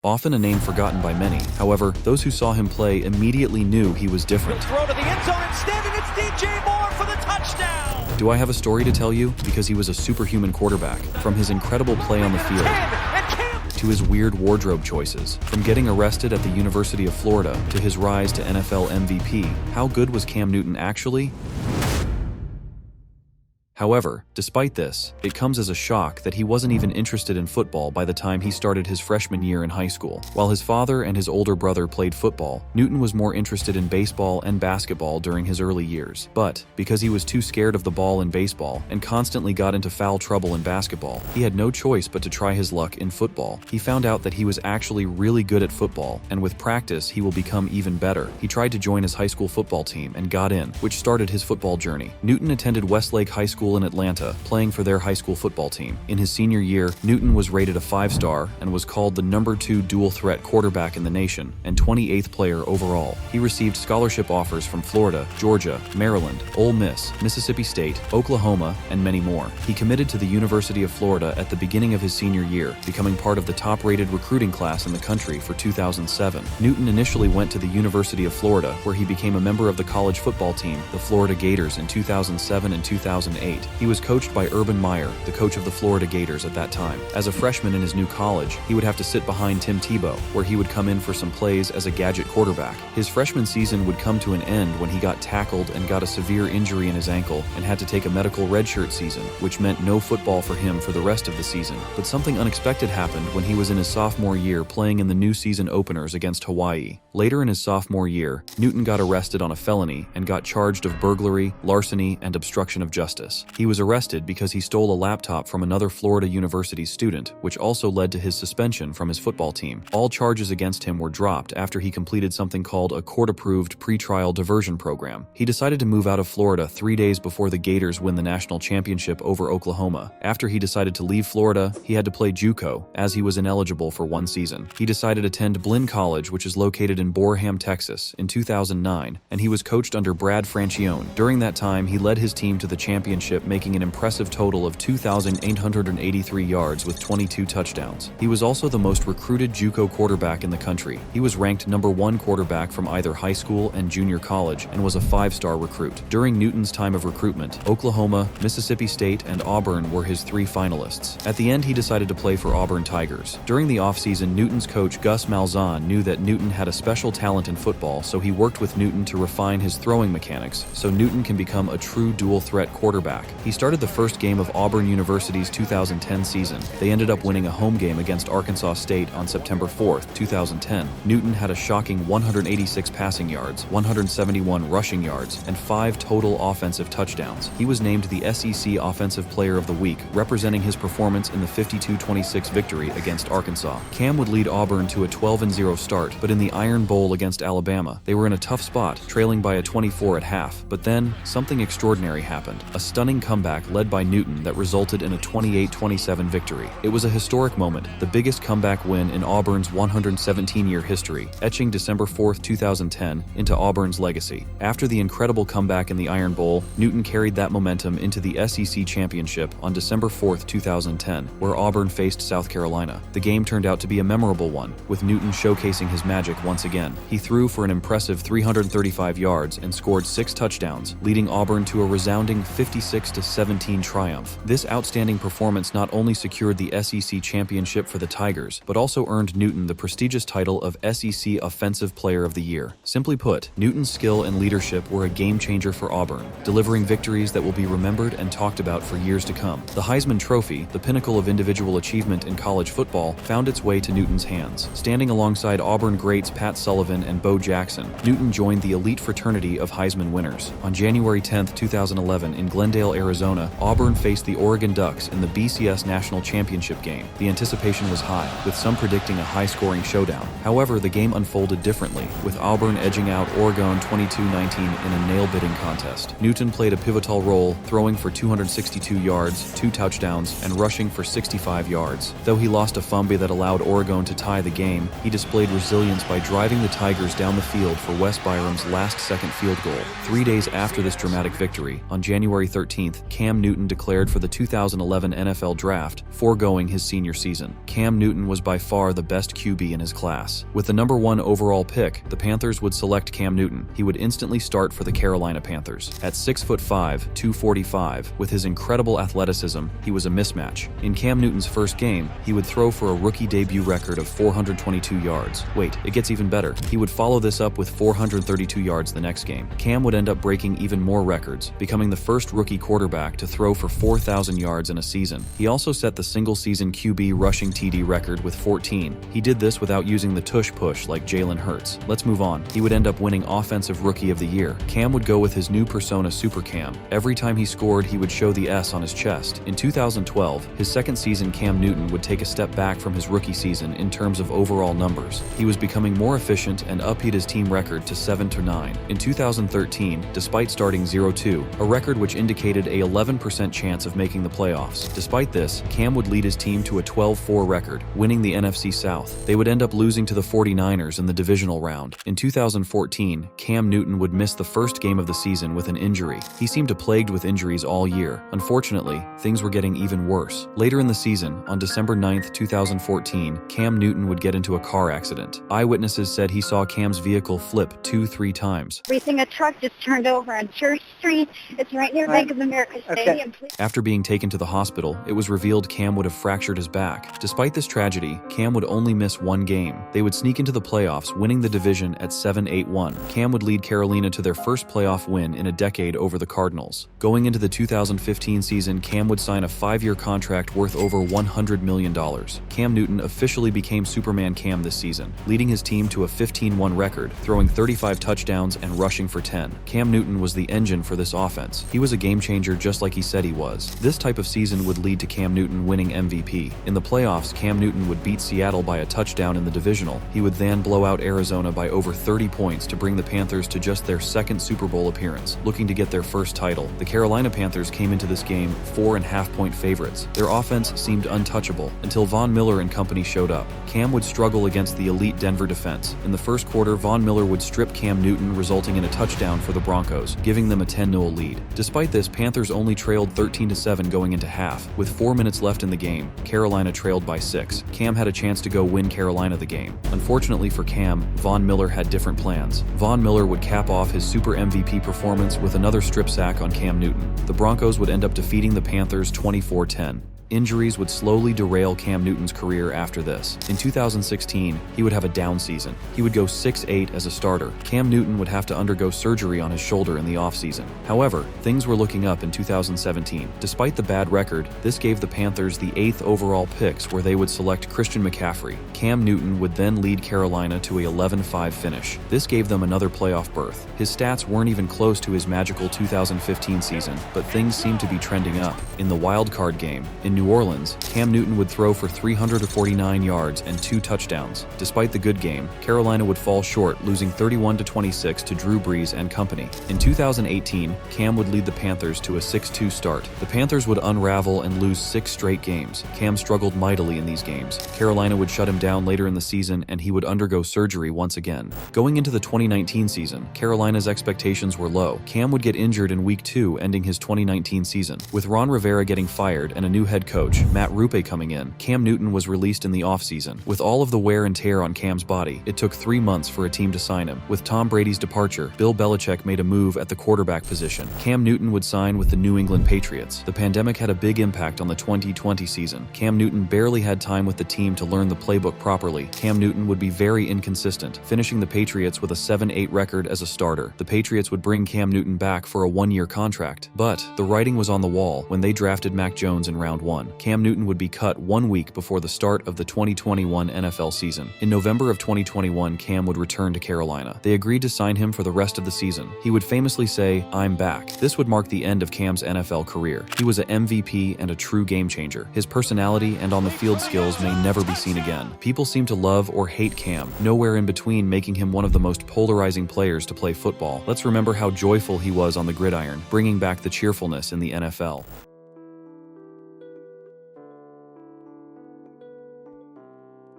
often a name forgotten by many. However, those who saw him play immediately knew he was different. Throw to the end zone instead, and it's DJ Moore for the touchdown! Do I have a story to tell you? Because he was a superhuman quarterback. From his incredible play on the field, to his weird wardrobe choices, from getting arrested at the University of Florida to his rise to NFL MVP, how good was Cam Newton actually? However, despite this, it comes as a shock that he wasn't even interested in football by the time he started his freshman year in high school. While his father and his older brother played football, Newton was more interested in baseball and basketball during his early years. But, because he was too scared of the ball in baseball and constantly got into foul trouble in basketball, he had no choice but to try his luck in football. He found out that he was actually really good at football, and with practice he will become even better. He tried to join his high school football team and got in, which started his football journey. Newton attended Westlake High School in Atlanta, playing for their high school football team. In his senior year, Newton was rated a 5-star and was called the number 2 dual-threat quarterback in the nation and 28th player overall. He received scholarship offers from Florida, Georgia, Maryland, Ole Miss, Mississippi State, Oklahoma, and many more. He committed to the University of Florida at the beginning of his senior year, becoming part of the top-rated recruiting class in the country for 2007. Newton initially went to the University of Florida, where he became a member of the college football team, the Florida Gators, in 2007 and 2008. He was coached by Urban Meyer, the coach of the Florida Gators at that time. As a freshman in his new college, he would have to sit behind Tim Tebow, where he would come in for some plays as a gadget quarterback. His freshman season would come to an end when he got tackled and got a severe injury in his ankle and had to take a medical redshirt season, which meant no football for him for the rest of the season. But something unexpected happened when he was in his sophomore year playing in the new season openers against Hawaii. Later in his sophomore year, Newton got arrested on a felony and got charged of burglary, larceny, and obstruction of justice. He was arrested because he stole a laptop from another Florida University student, which also led to his suspension from his football team. All charges against him were dropped after he completed something called a court-approved pretrial diversion program. He decided to move out of Florida 3 days before the Gators win the national championship over Oklahoma. After he decided to leave Florida, he had to play JUCO, as he was ineligible for 1 season. He decided to attend Blinn College, which is located in Borham, Texas, in 2009, and he was coached under Brad Francione. During that time, he led his team to the championship, making an impressive total of 2,883 yards with 22 touchdowns. He was also the most recruited JUCO quarterback in the country. He was ranked number 1 quarterback from either high school and junior college and was a 5-star recruit. During Newton's time of recruitment, Oklahoma, Mississippi State, and Auburn were his 3 finalists. At the end, he decided to play for Auburn Tigers. During the offseason, Newton's coach Gus Malzahn knew that Newton had a special talent in football, so he worked with Newton to refine his throwing mechanics so Newton can become a true dual-threat quarterback. He started the first game of Auburn University's 2010 season. They ended up winning a home game against Arkansas State on September 4th, 2010. Newton had a shocking 186 passing yards, 171 rushing yards, and 5 total offensive touchdowns. He was named the SEC Offensive Player of the Week, representing his performance in the 52-26 victory against Arkansas. Cam would lead Auburn to a 12-0 start, but in the Iron Bowl against Alabama, they were in a tough spot, trailing by a 24 at half. But then, something extraordinary happened. A stunning comeback led by Newton that resulted in a 28-27 victory. It was a historic moment, the biggest comeback win in Auburn's 117-year history, etching December 4th, 2010 into Auburn's legacy. After the incredible comeback in the Iron Bowl, Newton carried that momentum into the SEC Championship on December 4th, 2010, where Auburn faced South Carolina. The game turned out to be a memorable one, with Newton showcasing his magic once again. He threw for an impressive 335 yards and scored 6 touchdowns, leading Auburn to a resounding 56-17 triumph. This outstanding performance not only secured the SEC championship for the Tigers, but also earned Newton the prestigious title of SEC Offensive Player of the Year. Simply put, Newton's skill and leadership were a game-changer for Auburn, delivering victories that will be remembered and talked about for years to come. The Heisman Trophy, the pinnacle of individual achievement in college football, found its way to Newton's hands. Standing alongside Auburn greats Pat Sullivan and Bo Jackson, Newton joined the elite fraternity of Heisman winners. On January 10, 2011, in Glendale, Arizona, Auburn faced the Oregon Ducks in the BCS National Championship game. The anticipation was high, with some predicting a high-scoring showdown. However, the game unfolded differently, with Auburn edging out Oregon 22-19 in a nail-biting contest. Newton played a pivotal role, throwing for 262 yards, 2 touchdowns, and rushing for 65 yards. Though he lost a fumble that allowed Oregon to tie the game, he displayed resilience by driving driving the Tigers down the field for Wes Byram's last-second field goal. 3 days after this dramatic victory, on January 13th, Cam Newton declared for the 2011 NFL Draft, foregoing his senior season. Cam Newton was by far the best QB in his class. With the number 1 overall pick, the Panthers would select Cam Newton. He would instantly start for the Carolina Panthers. At 6'5", 245, with his incredible athleticism, he was a mismatch. In Cam Newton's first game, he would throw for a rookie debut record of 422 yards. Wait, it gets even better. He would follow this up with 432 yards the next game. Cam would end up breaking even more records, becoming the first rookie quarterback to throw for 4,000 yards in a season. He also set the single-season QB rushing TD record with 14. He did this without using the tush push like Jalen Hurts. Let's move on. He would end up winning Offensive Rookie of the Year. Cam would go with his new persona Super Cam. Every time he scored, he would show the S on his chest. In 2012, his second season, Cam Newton would take a step back from his rookie season in terms of overall numbers. He was becoming more efficient and upbeat his team record to 7-9. In 2013, despite starting 0-2, a record which indicated a 11% chance of making the playoffs. Despite this, Cam would lead his team to a 12-4 record, winning the NFC South. They would end up losing to the 49ers in the divisional round. In 2014, Cam Newton would miss the first game of the season with an injury. He seemed plagued with injuries all year. Unfortunately, things were getting even worse. Later in the season, on December 9th, 2014, Cam Newton would get into a car accident. Eyewitnesses said he saw Cam's vehicle flip 2-3 times. We think a truck just turned over on Church Street. It's right near Bank of America Stadium. After being taken to the hospital, it was revealed Cam would have fractured his back. Despite this tragedy, Cam would only miss one game. They would sneak into the playoffs, winning the division at 7-8-1. Cam would lead Carolina to their first playoff win in a decade over the Cardinals. Going into the 2015 season, Cam would sign a 5-year contract worth over $100 million. Cam Newton officially became Superman Cam this season, leading his team to a 15-1 record, throwing 35 touchdowns and rushing for 10. Cam Newton was the engine for this offense. He was a game changer just like he said he was. This type of season would lead to Cam Newton winning MVP. In the playoffs, Cam Newton would beat Seattle by a touchdown in the divisional. He would then blow out Arizona by over 30 points to bring the Panthers to just their second Super Bowl appearance, looking to get their first title. The Carolina Panthers came into this game 4.5-point favorites. Their offense seemed untouchable until Von Miller and company showed up. Cam would struggle against the elite Denver defense. In the first quarter, Von Miller would strip Cam Newton, resulting in a touchdown for the Broncos, giving them a 10-0 lead. Despite this, Panthers only trailed 13-7 going into half. With 4 minutes left in the game, Carolina trailed by 6. Cam had a chance to go win Carolina the game. Unfortunately for Cam, Von Miller had different plans. Von Miller would cap off his Super MVP performance with another strip sack on Cam Newton. The Broncos would end up defeating the Panthers 24-10. Injuries would slowly derail Cam Newton's career after this. In 2016, he would have a down season. He would go 6-8 as a starter. Cam Newton would have to undergo surgery on his shoulder in the offseason. However, things were looking up in 2017. Despite the bad record, this gave the Panthers the 8th overall picks where they would select Christian McCaffrey. Cam Newton would then lead Carolina to a 11-5 finish. This gave them another playoff berth. His stats weren't even close to his magical 2015 season, but things seemed to be trending up. In the wild card game, in New Orleans, Cam Newton would throw for 349 yards and 2 touchdowns. Despite the good game, Carolina would fall short, losing 31-26 to Drew Brees and company. In 2018, Cam would lead the Panthers to a 6-2 start. The Panthers would unravel and lose 6 straight games. Cam struggled mightily in these games. Carolina would shut him down later in the season, and he would undergo surgery once again. Going into the 2019 season, Carolina's expectations were low. Cam would get injured in Week 2, ending his 2019 season. With Ron Rivera getting fired and a new head coach, Matt Rupe, coming in, Cam Newton was released in the offseason. With all of the wear and tear on Cam's body, it took 3 months for a team to sign him. With Tom Brady's departure, Bill Belichick made a move at the quarterback position. Cam Newton would sign with the New England Patriots. The pandemic had a big impact on the 2020 season. Cam Newton barely had time with the team to learn the playbook properly. Cam Newton would be very inconsistent, finishing the Patriots with a 7-8 record as a starter. The Patriots would bring Cam Newton back for a 1-year contract. But the writing was on the wall when they drafted Mac Jones in round 1. Cam Newton would be cut 1 week before the start of the 2021 NFL season. In November of 2021, Cam would return to Carolina. They agreed to sign him for the rest of the season. He would famously say, "I'm back." This would mark the end of Cam's NFL career. He was an MVP and a true game changer. His personality and on-the-field skills may never be seen again. People seem to love or hate Cam, nowhere in between, making him one of the most polarizing players to play football. Let's remember how joyful he was on the gridiron, bringing back the cheerfulness in the NFL.